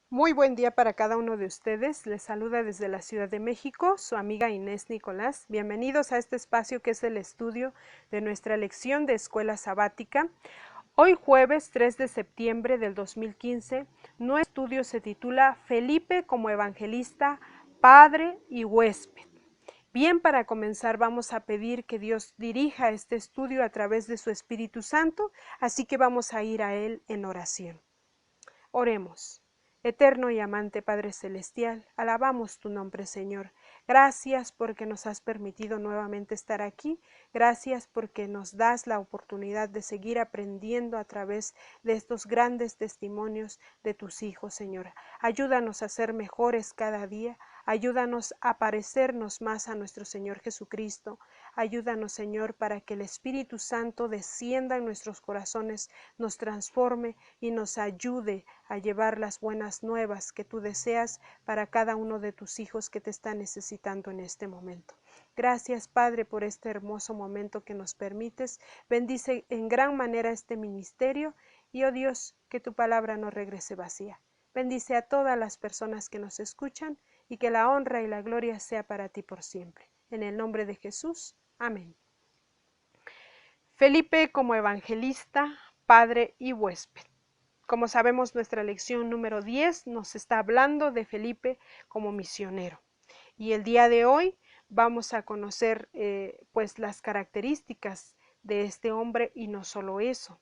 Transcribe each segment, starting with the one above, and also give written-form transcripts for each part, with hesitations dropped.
Muy buen día para cada uno de ustedes. Les saluda desde la Ciudad de México su amiga Inés Nicolás. Bienvenidos a este espacio que es el estudio de nuestra lección de escuela sabática. Hoy jueves 3 de septiembre del 2015, nuestro estudio se titula Felipe como evangelista, padre y huésped. Bien, para comenzar vamos a pedir que Dios dirija este estudio a través de su Espíritu Santo, así que vamos a ir a Él en oración. Oremos. Eterno y amante Padre Celestial, alabamos tu nombre, Señor. Gracias porque nos has permitido nuevamente estar aquí. Gracias porque nos das la oportunidad de seguir aprendiendo a través de estos grandes testimonios de tus hijos, Señor. Ayúdanos a ser mejores cada día. Ayúdanos a parecernos más a nuestro Señor Jesucristo. Ayúdanos, Señor, para que el Espíritu Santo descienda en nuestros corazones, nos transforme y nos ayude a llevar las buenas nuevas que tú deseas para cada uno de tus hijos que te están necesitando en este momento. Gracias, Padre, por este hermoso momento que nos permites. Bendice en gran manera este ministerio y, oh Dios, que tu palabra no regrese vacía. Bendice a todas las personas que nos escuchan y que la honra y la gloria sea para ti por siempre. En el nombre de Jesús. Amén. Felipe como evangelista, padre y huésped. Como sabemos, nuestra lección número 10 nos está hablando de Felipe como misionero. Y el día de hoy vamos a conocer pues las características de este hombre y no solo eso,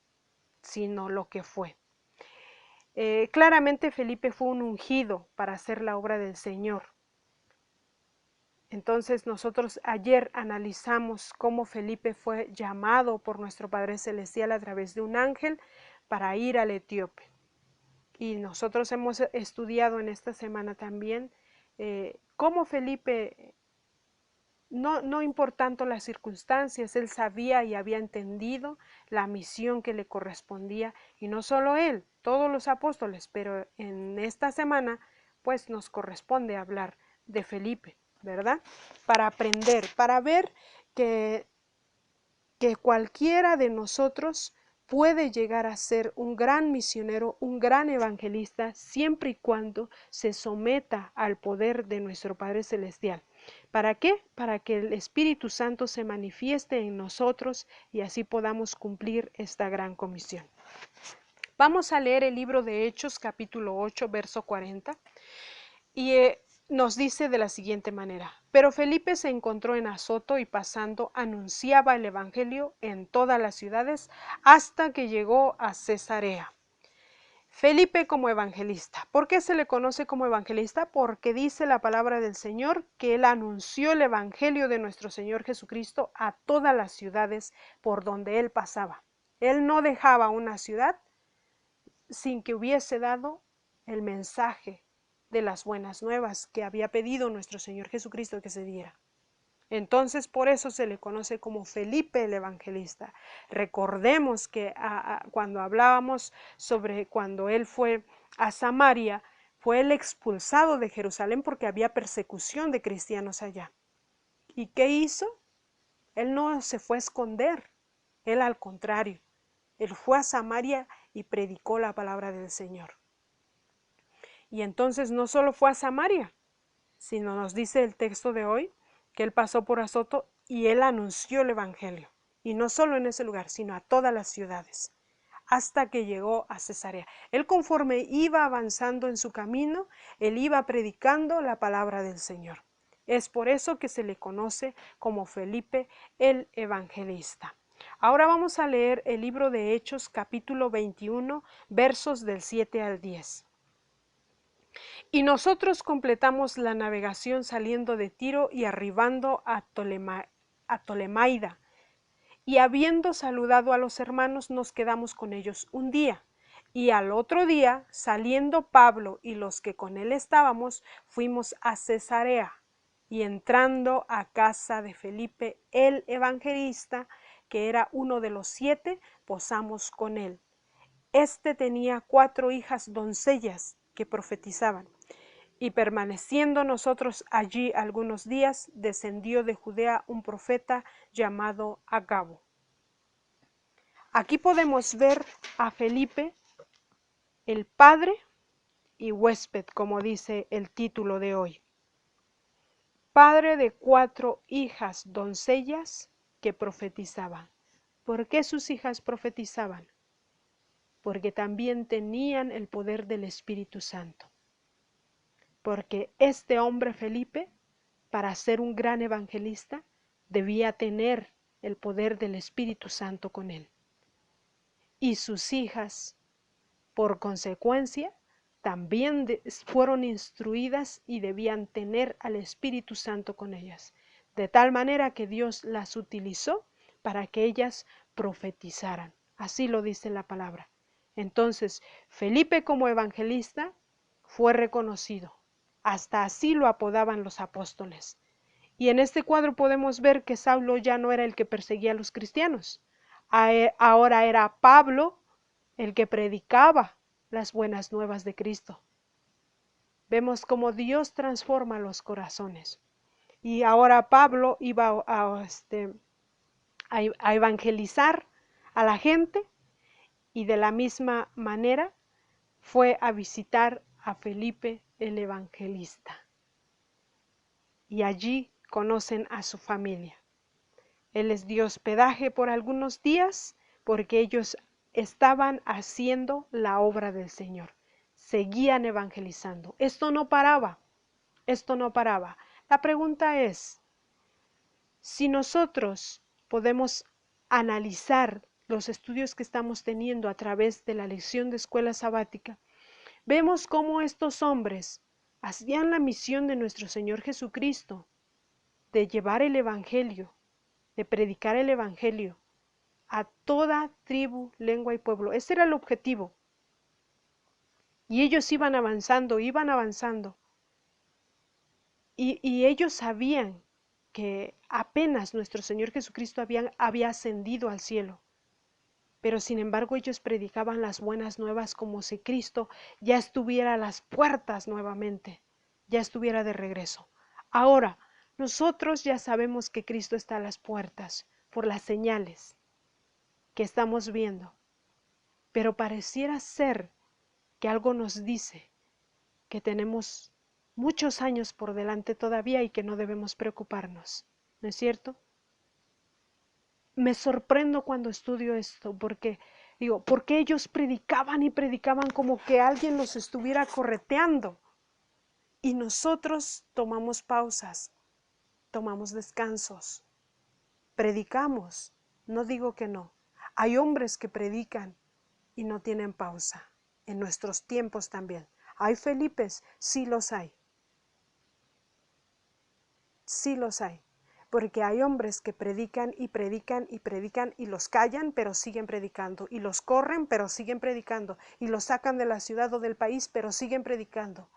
sino lo que fue. Claramente Felipe fue un ungido para hacer la obra del Señor. Entonces nosotros ayer analizamos cómo Felipe fue llamado por nuestro Padre Celestial a través de un ángel para ir al etíope. Y nosotros hemos estudiado en esta semana también cómo Felipe, no importando las circunstancias, él sabía y había entendido la misión que le correspondía, y no solo él, todos los apóstoles, pero en esta semana pues nos corresponde hablar de Felipe, ¿verdad? Para aprender, para ver que cualquiera de nosotros puede llegar a ser un gran misionero, un gran evangelista, siempre y cuando se someta al poder de nuestro Padre Celestial. ¿Para qué? Para que el Espíritu Santo se manifieste en nosotros y así podamos cumplir esta gran comisión. Vamos a leer el libro de Hechos, capítulo 8, verso 40, y nos dice de la siguiente manera: pero Felipe se encontró en Azoto y pasando anunciaba el evangelio en todas las ciudades hasta que llegó a Cesarea. Felipe como evangelista. ¿Por qué se le conoce como evangelista? Porque dice la palabra del Señor que él anunció el evangelio de nuestro Señor Jesucristo a todas las ciudades por donde él pasaba. Él no dejaba una ciudad sin que hubiese dado el mensaje de las buenas nuevas que había pedido nuestro Señor Jesucristo que se diera. Entonces, por eso se le conoce como Felipe el Evangelista. Recordemos que cuando hablábamos sobre cuando él fue a Samaria, fue el expulsado de Jerusalén porque había persecución de cristianos allá. ¿Y qué hizo? Él no se fue a esconder, él al contrario, él fue a Samaria y predicó la palabra del Señor. Y entonces no solo fue a Samaria, sino nos dice el texto de hoy que él pasó por Azoto y él anunció el evangelio. Y no solo en ese lugar, sino a todas las ciudades, hasta que llegó a Cesarea. Él, conforme iba avanzando en su camino, él iba predicando la palabra del Señor. Es por eso que se le conoce como Felipe el Evangelista. Ahora vamos a leer el libro de Hechos, capítulo 21, versos del 7 al 10. Y nosotros completamos la navegación saliendo de Tiro y arribando a Tolemaida. Y habiendo saludado a los hermanos, nos quedamos con ellos un día. Y al otro día, saliendo Pablo y los que con él estábamos, fuimos a Cesarea. Y entrando a casa de Felipe el evangelista, que era uno de los 7, posamos con él. Este tenía 4 hijas doncellas que profetizaban. Y permaneciendo nosotros allí algunos días, descendió de Judea un profeta llamado Agabo. Aquí podemos ver a Felipe, el padre y huésped, como dice el título de hoy. Padre de 4 hijas doncellas que profetizaban. ¿Por qué sus hijas profetizaban? Porque también tenían el poder del Espíritu Santo. Porque este hombre Felipe, para ser un gran evangelista, debía tener el poder del Espíritu Santo con él. Y sus hijas, por consecuencia, también fueron instruidas y debían tener al Espíritu Santo con ellas, de tal manera que Dios las utilizó para que ellas profetizaran. Así lo dice la palabra. Entonces, Felipe como evangelista fue reconocido. Hasta así lo apodaban los apóstoles. Y en este cuadro podemos ver que Saulo ya no era el que perseguía a los cristianos. Ahora era Pablo el que predicaba las buenas nuevas de Cristo. Vemos cómo Dios transforma los corazones. Y ahora Pablo iba a evangelizar a la gente y de la misma manera fue a visitar a Felipe el evangelista. Y allí conocen a su familia. Él les dio hospedaje por algunos días porque ellos estaban haciendo la obra del Señor. Seguían evangelizando. Esto no paraba. Esto no paraba. La pregunta es, si nosotros podemos analizar los estudios que estamos teniendo a través de la lección de escuela sabática, vemos cómo estos hombres hacían la misión de nuestro Señor Jesucristo, de llevar el Evangelio, de predicar el Evangelio a toda tribu, lengua y pueblo. Ese era el objetivo. Y ellos iban avanzando, iban avanzando. Y ellos sabían que apenas nuestro Señor Jesucristo había ascendido al cielo. Pero sin embargo ellos predicaban las buenas nuevas como si Cristo ya estuviera a las puertas nuevamente, ya estuviera de regreso. Ahora, nosotros ya sabemos que Cristo está a las puertas por las señales que estamos viendo, pero pareciera ser que algo nos dice que tenemos muchos años por delante todavía y que no debemos preocuparnos, ¿no es cierto? Me sorprendo cuando estudio esto porque digo, porque ellos predicaban y predicaban como que alguien los estuviera correteando y nosotros tomamos pausas, tomamos descansos, predicamos, no digo que no. Hay hombres que predican y no tienen pausa, en nuestros tiempos también. ¿Hay Felipes? Sí los hay. Sí los hay. Porque hay hombres que predican y predican y predican y los callan, pero siguen predicando. Y los corren, pero siguen predicando. Y los sacan de la ciudad o del país, pero siguen predicando.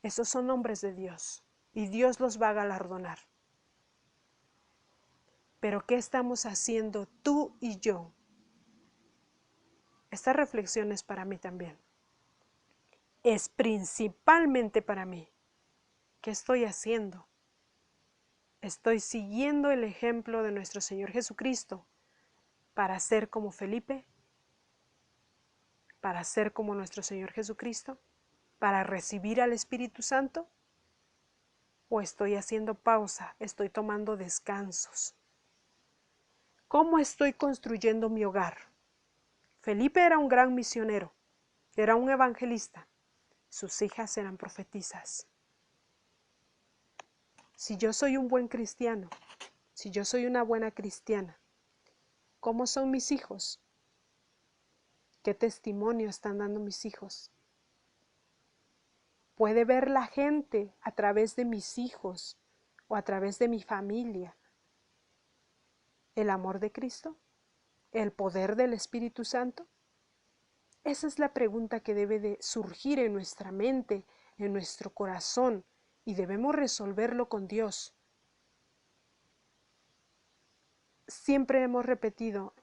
Esos son hombres de Dios. Y Dios los va a galardonar. Pero ¿qué estamos haciendo tú y yo? Esta reflexión es para mí también. Es principalmente para mí. ¿Qué estoy haciendo? ¿Estoy siguiendo el ejemplo de nuestro Señor Jesucristo para ser como Felipe? ¿Para ser como nuestro Señor Jesucristo? ¿Para recibir al Espíritu Santo? ¿O estoy haciendo pausa? ¿Estoy tomando descansos? ¿Cómo estoy construyendo mi hogar? Felipe era un gran misionero, era un evangelista. Sus hijas eran profetisas. Si yo soy un buen cristiano, si yo soy una buena cristiana, ¿cómo son mis hijos? ¿Qué testimonio están dando mis hijos? ¿Puede ver la gente a través de mis hijos o a través de mi familia el amor de Cristo? ¿El poder del Espíritu Santo? Esa es la pregunta que debe de surgir en nuestra mente, en nuestro corazón, y debemos resolverlo con Dios. Siempre hemos repetido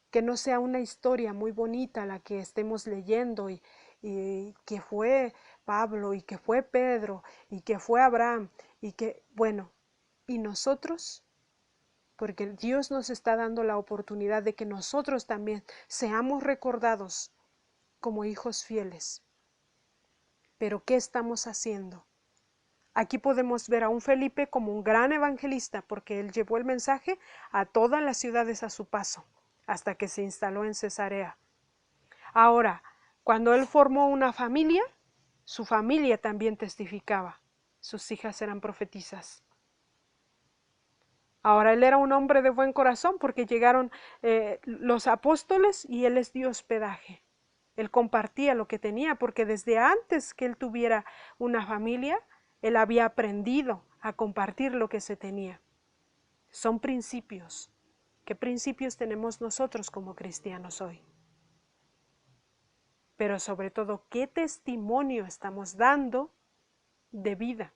que no sea una historia muy bonita la que estemos leyendo y que fue Pablo y que fue Pedro y que fue Abraham y que, bueno, ¿y nosotros? Porque Dios nos está dando la oportunidad de que nosotros también seamos recordados como hijos fieles. Pero ¿qué estamos haciendo? Aquí podemos ver a un Felipe como un gran evangelista, porque él llevó el mensaje a todas las ciudades a su paso, hasta que se instaló en Cesarea. Ahora, cuando él formó una familia, su familia también testificaba. Sus hijas eran profetisas. Ahora, él era un hombre de buen corazón porque llegaron los apóstoles y él les dio hospedaje. Él compartía lo que tenía porque desde antes que él tuviera una familia, él había aprendido a compartir lo que se tenía. Son principios. ¿Qué principios tenemos nosotros como cristianos hoy? Pero sobre todo, ¿qué testimonio estamos dando de vida?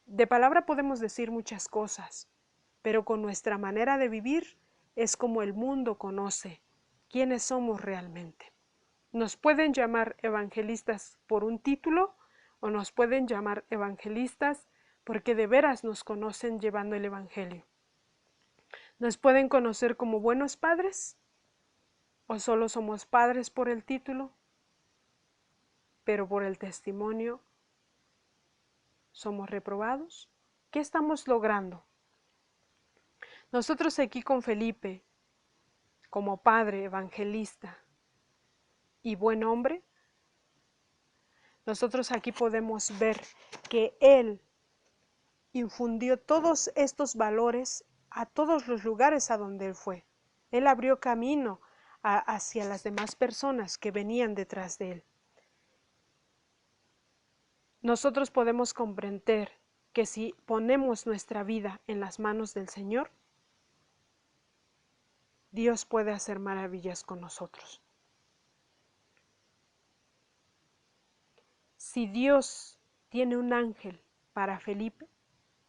De palabra podemos decir muchas cosas, pero con nuestra manera de vivir es como el mundo conoce quiénes somos realmente. Nos pueden llamar evangelistas por un título o nos pueden llamar evangelistas porque de veras nos conocen llevando el evangelio. Nos pueden conocer como buenos padres o solo somos padres por el título, pero por el testimonio somos reprobados. ¿Qué estamos logrando? Nosotros aquí con Felipe, como padre evangelista y buen hombre, nosotros aquí podemos ver que él infundió todos estos valores a todos los lugares a donde él fue. Él abrió camino hacia las demás personas que venían detrás de él. Nosotros podemos comprender que si ponemos nuestra vida en las manos del Señor, Dios puede hacer maravillas con nosotros. Si Dios tiene un ángel para Felipe,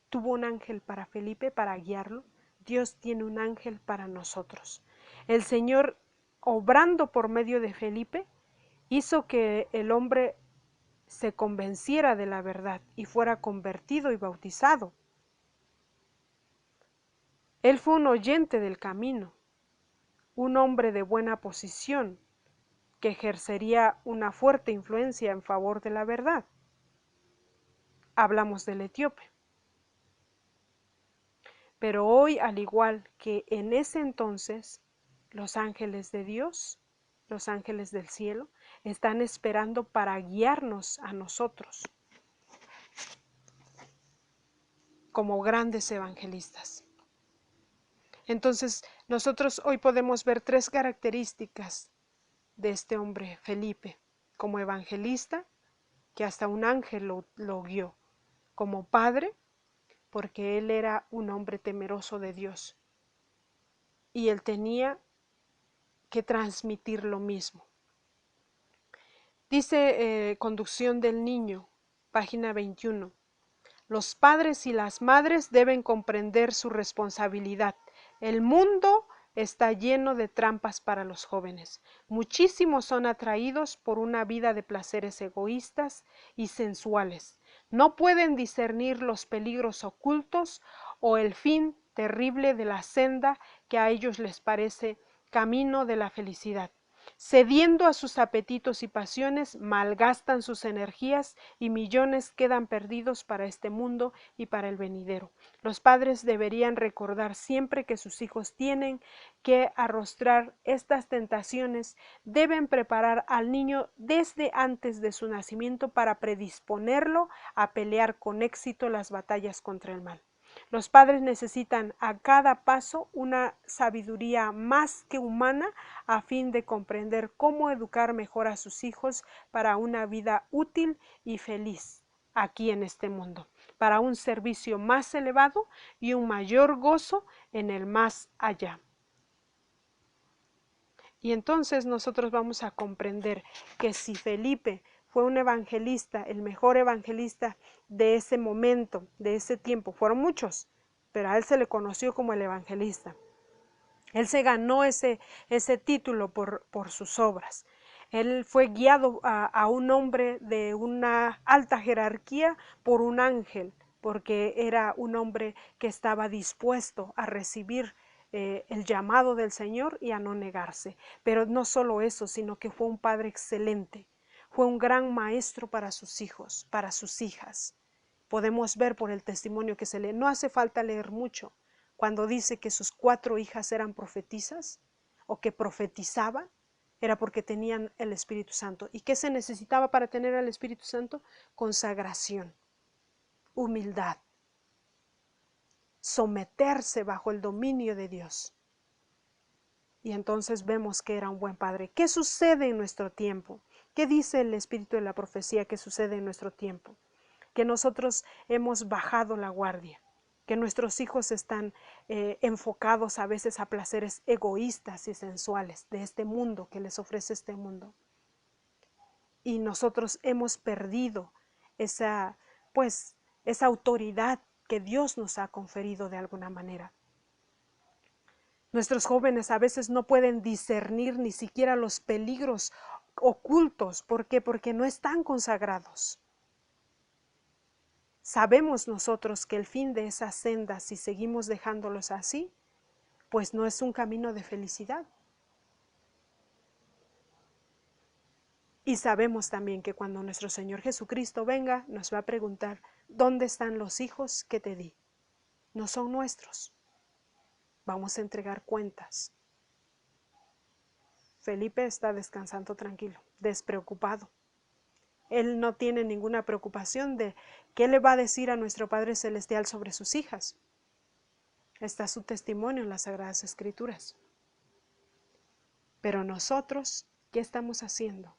tuvo un ángel para Felipe para guiarlo, Dios tiene un ángel para nosotros. El Señor, obrando por medio de Felipe, hizo que el hombre se convenciera de la verdad y fuera convertido y bautizado. Él fue un oyente del camino, un hombre de buena posición, que ejercería una fuerte influencia en favor de la verdad. Hablamos del etíope. Pero hoy, al igual que en ese entonces, los ángeles de Dios, los ángeles del cielo, están esperando para guiarnos a nosotros como grandes evangelistas. Entonces, nosotros hoy podemos ver tres características de este hombre, Felipe, como evangelista, que hasta un ángel lo guió, como padre, porque él era un hombre temeroso de Dios, y él tenía que transmitir lo mismo. Dice Conducción del Niño, página 21. Los padres y las madres deben comprender su responsabilidad. El mundo está lleno de trampas para los jóvenes. Muchísimos son atraídos por una vida de placeres egoístas y sensuales. No pueden discernir los peligros ocultos o el fin terrible de la senda que a ellos les parece camino de la felicidad. Cediendo a sus apetitos y pasiones, malgastan sus energías y millones quedan perdidos para este mundo y para el venidero. Los padres deberían recordar siempre que sus hijos tienen que arrostrar estas tentaciones, deben preparar al niño desde antes de su nacimiento para predisponerlo a pelear con éxito las batallas contra el mal. Los padres necesitan a cada paso una sabiduría más que humana a fin de comprender cómo educar mejor a sus hijos para una vida útil y feliz aquí en este mundo, para un servicio más elevado y un mayor gozo en el más allá. Y entonces nosotros vamos a comprender que si Felipe fue un evangelista, el mejor evangelista de ese momento, de ese tiempo, fueron muchos, pero a él se le conoció como el evangelista. Él se ganó ese título por sus obras. Él fue guiado a un hombre de una alta jerarquía por un ángel, porque era un hombre que estaba dispuesto a recibir el llamado del Señor y a no negarse. Pero no solo eso, sino que fue un padre excelente. fue un gran maestro para sus hijos, para sus hijas. Podemos ver por el testimonio que se lee, no hace falta leer mucho, cuando dice que sus 4 hijas eran profetisas o que profetizaban, era porque tenían el Espíritu Santo. ¿Y qué se necesitaba para tener el Espíritu Santo? Consagración, humildad, someterse bajo el dominio de Dios. Y entonces vemos que era un buen padre. ¿Qué sucede en nuestro tiempo? ¿Qué dice el espíritu de la profecía que sucede en nuestro tiempo? Que nosotros hemos bajado la guardia, que nuestros hijos están enfocados a veces a placeres egoístas y sensuales de este mundo que les ofrece este mundo. Y nosotros hemos perdido esa autoridad que Dios nos ha conferido de alguna manera. Nuestros jóvenes a veces no pueden discernir ni siquiera los peligros ocultos. ¿Por qué? Porque no están consagrados. Sabemos nosotros que el fin de esa senda, si seguimos dejándolos así, pues no es un camino de felicidad. Y sabemos también que cuando nuestro Señor Jesucristo venga, nos va a preguntar, ¿dónde están los hijos que te di? No son nuestros. Vamos a entregar cuentas. Felipe está descansando tranquilo, despreocupado. Él no tiene ninguna preocupación de qué le va a decir a nuestro Padre Celestial sobre sus hijas. Está su testimonio en las Sagradas Escrituras. Pero nosotros, ¿qué estamos haciendo?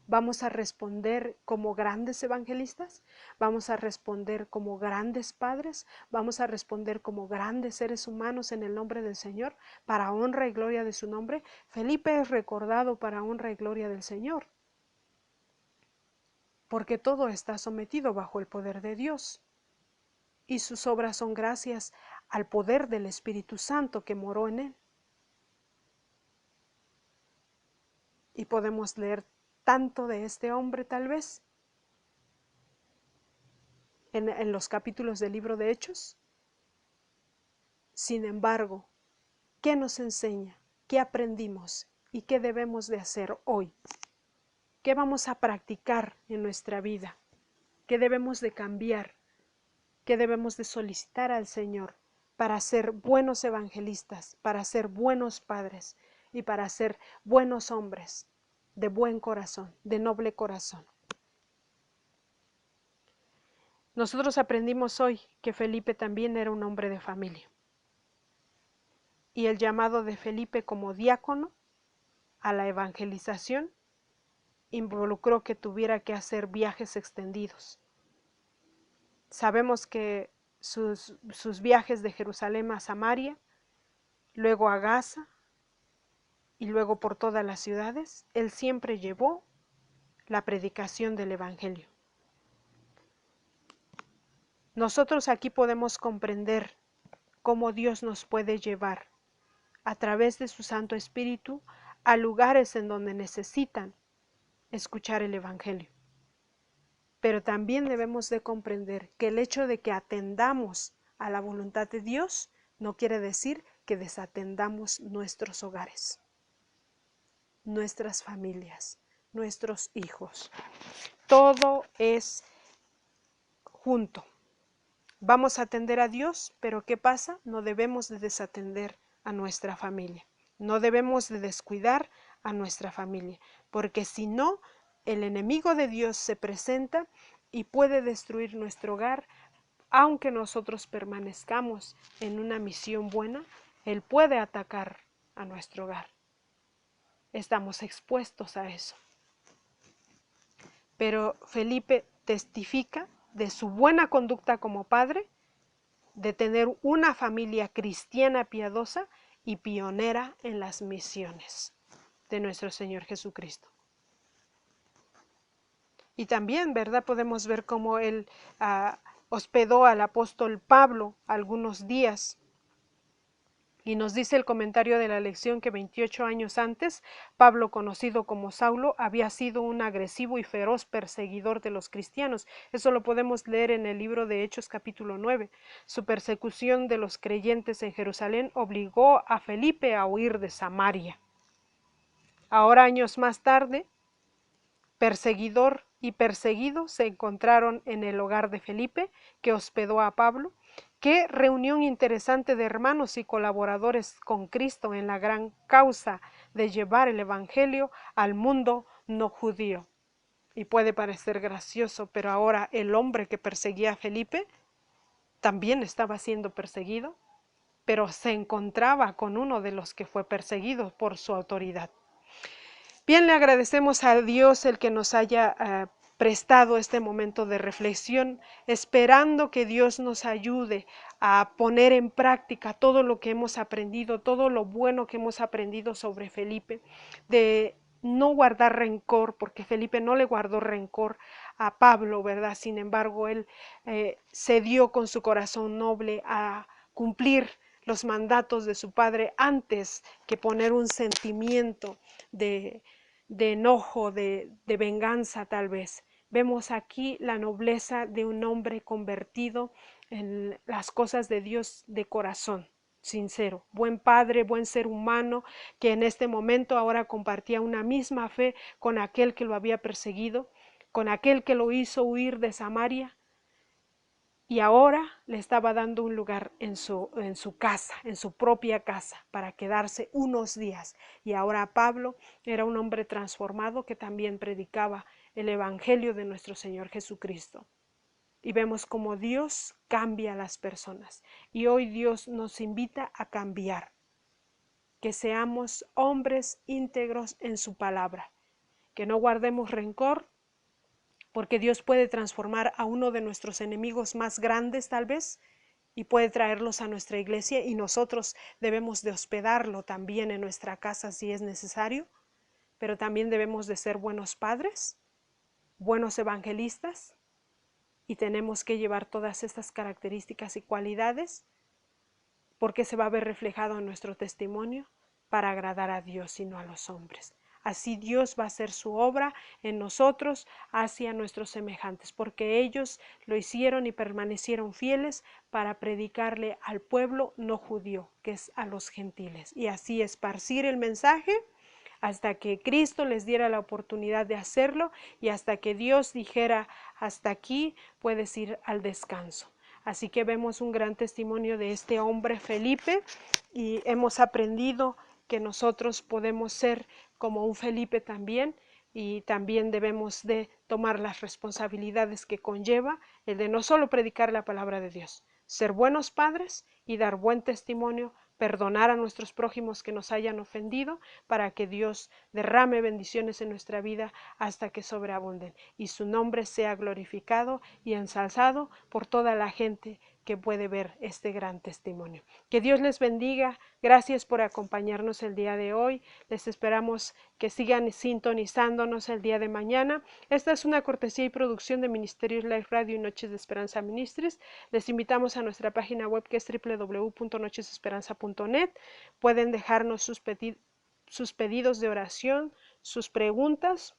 ¿Vamos a responder como grandes evangelistas? ¿Vamos a responder como grandes padres? ¿Vamos a responder como grandes seres humanos en el nombre del Señor, para honra y gloria de su nombre? Felipe es recordado para honra y gloria del Señor, porque todo está sometido bajo el poder de Dios, y sus obras son gracias al poder del Espíritu Santo que moró en él. Y podemos leer tanto de este hombre tal vez en los capítulos del libro de Hechos. Sin embargo, ¿qué nos enseña? ¿Qué aprendimos? ¿Y qué debemos de hacer hoy? ¿Qué vamos a practicar en nuestra vida? ¿Qué debemos de cambiar? ¿Qué debemos de solicitar al Señor para ser buenos evangelistas, para ser buenos padres y para ser buenos hombres de buen corazón, de noble corazón? Nosotros aprendimos hoy que Felipe también era un hombre de familia. Y el llamado de Felipe como diácono a la evangelización involucró que tuviera que hacer viajes extendidos. Sabemos que sus viajes de Jerusalén a Samaria, luego a Gaza y luego por todas las ciudades, él siempre llevó la predicación del evangelio. Nosotros aquí podemos comprender cómo Dios nos puede llevar a través de su Santo Espíritu a lugares en donde necesitan escuchar el evangelio. Pero también debemos de comprender que el hecho de que atendamos a la voluntad de Dios no quiere decir que desatendamos nuestros hogares, nuestras familias, nuestros hijos. Todo es junto. Vamos a atender a Dios, pero ¿qué pasa? No debemos de desatender a nuestra familia. No debemos de descuidar a nuestra familia, porque si no, el enemigo de Dios se presenta y puede destruir nuestro hogar. Aunque nosotros permanezcamos en una misión buena, Él puede atacar a nuestro hogar. Estamos expuestos a eso. Pero Felipe testifica de su buena conducta como padre, de tener una familia cristiana piadosa y pionera en las misiones de nuestro Señor Jesucristo. Y también, ¿verdad? Podemos ver cómo él hospedó al apóstol Pablo algunos días. Y nos dice el comentario de la lección que 28 años antes, Pablo, conocido como Saulo, había sido un agresivo y feroz perseguidor de los cristianos. Eso lo podemos leer en el libro de Hechos capítulo 9. Su persecución de los creyentes en Jerusalén obligó a Felipe a huir de Samaria. Ahora, años más tarde, perseguidor y perseguido se encontraron en el hogar de Felipe, que hospedó a Pablo. Qué reunión interesante de hermanos y colaboradores con Cristo en la gran causa de llevar el Evangelio al mundo no judío. Y puede parecer gracioso, pero ahora el hombre que perseguía a Felipe también estaba siendo perseguido, pero se encontraba con uno de los que fue perseguido por su autoridad. Bien, le agradecemos a Dios el que nos haya prestado este momento de reflexión, esperando que Dios nos ayude a poner en práctica todo lo que hemos aprendido, todo lo bueno que hemos aprendido sobre Felipe, de no guardar rencor, porque Felipe no le guardó rencor a Pablo, ¿verdad? Sin embargo, él se dio con su corazón noble a cumplir los mandatos de su padre antes que poner un sentimiento de enojo, de venganza tal vez. Vemos aquí la nobleza de un hombre convertido en las cosas de Dios de corazón, sincero, buen padre, buen ser humano, que en este momento ahora compartía una misma fe con aquel que lo había perseguido, con aquel que lo hizo huir de Samaria, y ahora le estaba dando un lugar en su casa, en su propia casa, para quedarse unos días. Y ahora Pablo era un hombre transformado que también predicaba el Evangelio de nuestro Señor Jesucristo. Y vemos cómo Dios cambia a las personas. Y hoy Dios nos invita a cambiar, que seamos hombres íntegros en su palabra, que no guardemos rencor, porque Dios puede transformar a uno de nuestros enemigos más grandes tal vez y puede traerlos a nuestra iglesia, y nosotros debemos de hospedarlo también en nuestra casa si es necesario, pero también debemos de ser buenos padres, buenos evangelistas, y tenemos que llevar todas estas características y cualidades porque se va a ver reflejado en nuestro testimonio para agradar a Dios y no a los hombres. Así Dios va a hacer su obra en nosotros hacia nuestros semejantes, porque ellos lo hicieron y permanecieron fieles para predicarle al pueblo no judío, que es a los gentiles, y así esparcir el mensaje hasta que Cristo les diera la oportunidad de hacerlo y hasta que Dios dijera: hasta aquí puedes ir al descanso. Así que vemos un gran testimonio de este hombre Felipe, y hemos aprendido que nosotros podemos ser como un Felipe también, y también debemos de tomar las responsabilidades que conlleva el de no solo predicar la palabra de Dios, ser buenos padres y dar buen testimonio, perdonar a nuestros prójimos que nos hayan ofendido, para que Dios derrame bendiciones en nuestra vida hasta que sobreabunden y su nombre sea glorificado y ensalzado por toda la gente que puede ver este gran testimonio. Que Dios les bendiga. Gracias por acompañarnos el día de hoy. Les esperamos que sigan sintonizándonos el día de mañana. Esta es una cortesía y producción de Ministerios Life Radio y Noches de Esperanza Ministries. Les invitamos a nuestra página web, que es www.nochesesperanza.net. Pueden dejarnos sus pedidos de oración, sus preguntas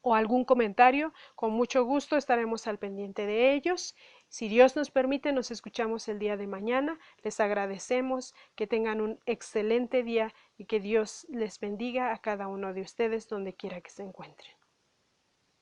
o algún comentario. Con mucho gusto estaremos al pendiente de ellos. Si Dios nos permite, nos escuchamos el día de mañana. Les agradecemos, que tengan un excelente día y que Dios les bendiga a cada uno de ustedes donde quiera que se encuentren.